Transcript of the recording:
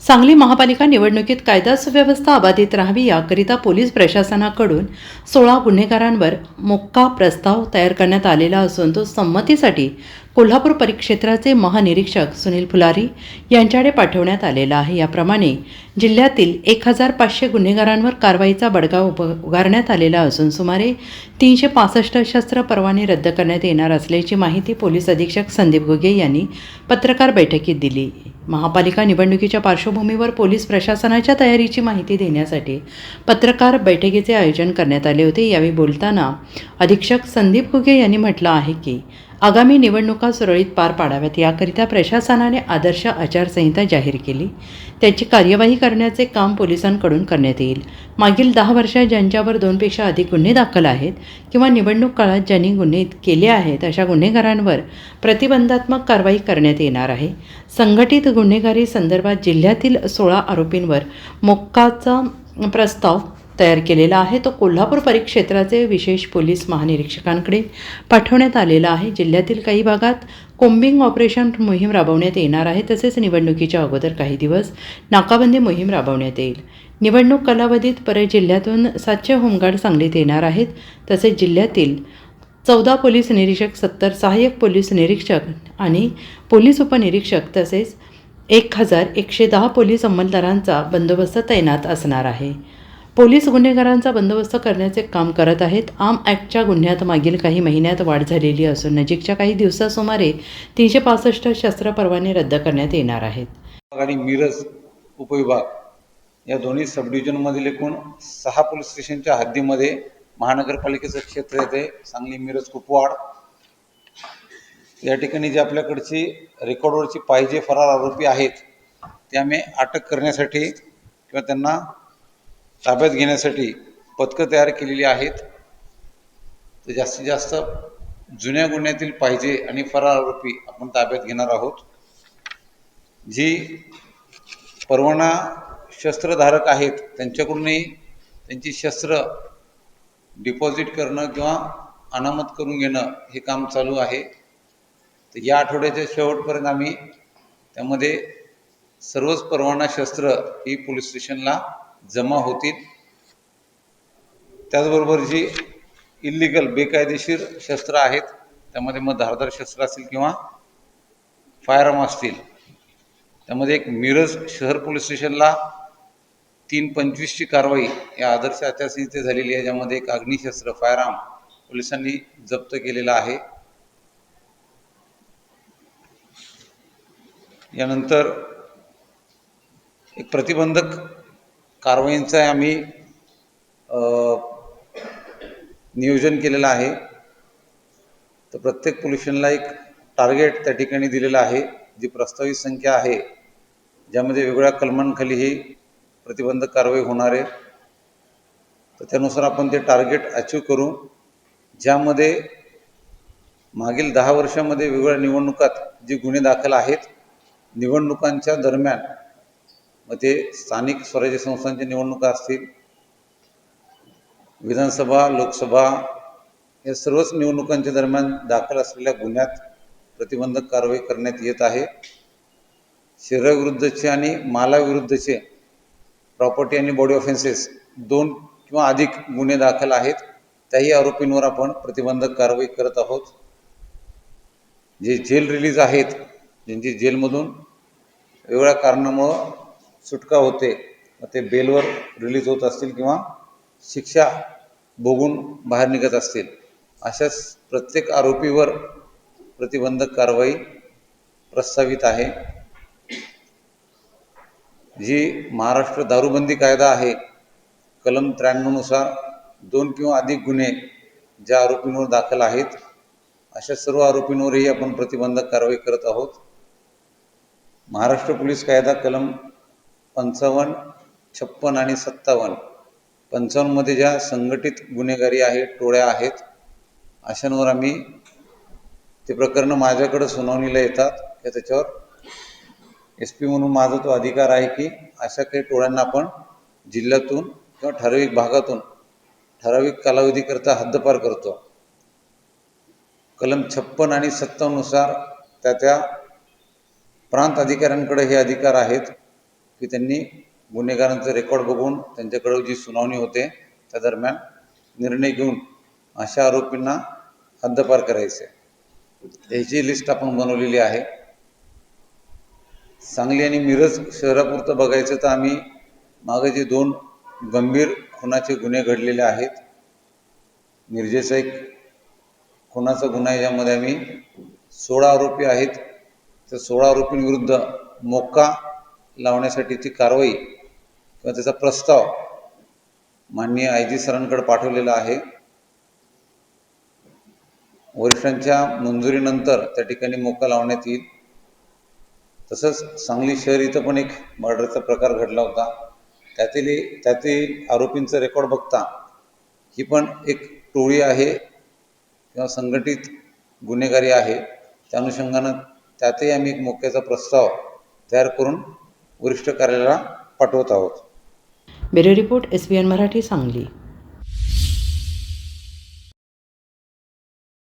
सांगली महापालिका निवडणुकीत कायदा सुव्यवस्था अबाधित राहावी याकरिता पोलीस प्रशासनाकडून 16 गुन्हेगारांवर मोक्का प्रस्ताव तयार करण्यात आलेला असून तो संमतीसाठी कोल्हापूर परिक्षेत्राचे महानिरीक्षक सुनील फुलारी यांच्याकडे पाठवण्यात आलेला आहे। याप्रमाणे जिल्ह्यातील 1500 गुन्हेगारांवर कारवाईचा बडगा उगारण्यात आलेला असून सुमारे 365 शस्त्र परवाने रद्द करण्यात येणार असल्याची माहिती पोलीस अधीक्षक संदीप घुगे यांनी पत्रकार बैठकीत दिली। महापालिका निवडणुकीच्या पार्श्वभूमीवर पोलीस प्रशासनाच्या तयारीची माहिती देण्यासाठी पत्रकार बैठकीचे आयोजन करण्यात आले होते। यावेळी बोलताना अधीक्षक संदीप घुगे यांनी म्हटलं आहे की आगामी निवडणुका सुरळीत पार पाडाव्यात याकरिता प्रशासनाने आदर्श आचारसंहिता जाहीर केली, त्याची कार्यवाही करण्याचे काम पोलिसांकडून करण्यात येईल। मागील 10 वर्षात ज्यांच्यावर 2पेक्षा अधिक गुन्हे दाखल आहेत किंवा निवडणूक काळात ज्यांनी गुन्हे केले आहेत अशा गुन्हेगारांवर प्रतिबंधात्मक कारवाई करण्यात येणार आहे। संघटित गुन्हेगारी संदर्भात जिल्ह्यातील 16 आरोपींवर मोक्काचा प्रस्ताव तयार केलेला आहे। तो कोल्हापूर परिक्षेत्राचे विशेष पोलीस महानिरीक्षकांकडे पाठवण्यात आलेला आहे। जिल्ह्यातील काही भागात कोम्बिंग ऑपरेशन मोहीम राबवण्यात येणार आहे। तसेच निवडणुकीच्या अगोदर काही दिवस नाकाबंदी मोहीम राबवण्यात येईल। निवडणूक कालावधीत परत जिल्ह्यातून 700 होमगार्ड सांगलीत येणार आहेत। तसेच जिल्ह्यातील 14 पोलीस निरीक्षक, 70 सहाय्यक पोलीस निरीक्षक आणि पोलीस उपनिरीक्षक तसेच 1110 पोलीस अंमलदारांचा बंदोबस्त तैनात असणार आहे। पोलीस गुन्हेगारांचा बंदोबस्त करण्याचे काम करत आहेत। आर्म ॲक्टच्या गुन्ह्यात मागील काही महिन्यात वाढ झालेली असून नजीकच्या काही दिवसात सुमारे 365 शस्त्र परवाने रद्द करण्यात येणार आहेत। आणि मिरज उपविभाग या दोन्ही सब डिव्हिजनमधील एकूण 6 पोलीस स्टेशनच्या हद्दीमध्ये महानगरपालिकेचं क्षेत्र येते। सांगली, मिरज, कुपवाड या ठिकाणी जे आपल्याकडची रेकॉर्डवरची पाहिजे फरार आरोपी आहेत ते आम्ही अटक करण्यासाठी किंवा त्यांना ताब्यात घेण्यासाठी पथकं तयार केलेली आहेत। तर जास्तीत जास्त जुन्या गुन्ह्यातील पाहिजे आणि फरार आरोपी आपण ताब्यात घेणार आहोत। जी परवाना शस्त्रधारक आहेत त्यांच्याकडूनही त्यांची शस्त्र डिपॉझिट करणं किंवा अनामत करून घेणं हे काम चालू आहे। तर या आठवड्याच्या शेवटपर्यंत आम्ही त्यामध्ये सर्वच परवाना शस्त्र ही पोलीस स्टेशनला जमा होतील। त्याचबरोबर जी इल्लीगल बेकायदेशीर शस्त्र आहेत त्यामध्ये मग धारदार शस्त्र असतील किंवा फायरआर्म असतील, त्यामध्ये एक मिरज शहर पोलीस स्टेशनला 3/25ची कारवाई या आदर्श आचारसंहिते झालेली आहे, ज्यामध्ये एक अग्निशस्त्र फायरआर्म पोलिसांनी जप्त केलेला आहे। यानंतर एक प्रतिबंधक कारवाईंचा आम्ही नियोजन केलेलं आहे। तर प्रत्येक पोलीस स्टेशनला एक टार्गेट त्या ठिकाणी दिलेलं आहे, जी प्रस्तावित संख्या आहे, ज्यामध्ये वेगवेगळ्या कलमांखाली ही प्रतिबंधक कारवाई होणार आहे। तर त्यानुसार आपण ते टार्गेट अचीव करू। ज्यामध्ये मागील 10 वर्षामध्ये वेगवेगळ्या निवडणुकात जे गुन्हे दाखल आहेत, निवडणुकांच्या दरम्यान मग ते स्थानिक स्वराज्य संस्थांच्या निवडणुका असतील, विधानसभा, लोकसभा या सर्वच निवडणुकांच्या दरम्यान दाखल असलेल्या गुन्ह्यात प्रतिबंधक कारवाई करण्यात येत आहे। शरीराविरुद्धचे आणि मालाविरुद्धचे प्रॉपर्टी आणि बॉडी ऑफेन्सेस 2 किंवा अधिक गुन्हे दाखल आहेत, त्याही आरोपींवर आपण प्रतिबंधक कारवाई करत आहोत। जे जेल रिलीज आहेत, ज्यांची जेलमधून वेगवेगळ्या कारणामुळं सुटका होते, ते बेलवर रिलीज होत असतील किंवा शिक्षा भोगून बाहेर निघत असतील, अशाच प्रत्येक आरोपीवर प्रतिबंधक कारवाई प्रस्तावित आहे। जी महाराष्ट्र दारूबंदी कायदा आहे, कलम 93 नुसार 2 किंवा अधिक गुन्हे ज्या आरोपींवर दाखल आहेत अशा सर्व आरोपींवरही आपण प्रतिबंधक कारवाई करत आहोत। महाराष्ट्र पोलीस कायदा कलम 55, 56 आणि 57, 55 मध्ये ज्या संघटित गुन्हेगारी आहेत, टोळ्या आहेत, अशांवर आम्ही ते प्रकरणं माझ्याकडे सुनावणीला येतात की त्याच्यावर SP म्हणून माझा तो अधिकार आहे की अशा काही टोळ्यांना आपण जिल्ह्यातून किंवा ठराविक भागातून ठराविक कालावधीकरता हद्दपार करतो। कलम 56 आणि 57 नुसार त्या प्रांत अधिकाऱ्यांकडे हे अधिकार आहेत। की त्यांनी गुन्हेगारांचं रेकॉर्ड बघून त्यांच्याकडे जी सुनावणी होते त्या दरम्यान निर्णय घेऊन अशा आरोपींना हद्दपार करायचे. याची लिस्ट आपण बनवलेली आहे. सांगली आणि मिरज शहरापुरतं बघायचं तर आम्ही मागे जे 2 गंभीर खुनाचे गुन्हे घडलेले आहेत, मिरजेचा एक खुनाचा गुन्हा आहे, यामध्ये आम्ही 16 आरोपी आहेत. त्या 16 आरोपींविरुद्ध मोक्का लावण्यासाठीची कारवाई किंवा त्याचा प्रस्ताव माननीय IG सरांकडे पाठवलेला आहे. वरिष्ठांच्या मंजुरीनंतर त्या ठिकाणी मोक्का लावण्यात येईल. तसंच सांगली शहर इथं पण एक मर्डरचा प्रकार घडला होता. त्यातील आरोपींचं रेकॉर्ड बघता ही पण एक टोळी आहे किंवा संघटित गुन्हेगारी आहे. त्या अनुषंगानं त्यातही आम्ही एक मोक्याचा प्रस्ताव तयार करून वरिष्ठ कार्यालयाला पाठवत आहोत. Bureau report SBN Marathi Sangli.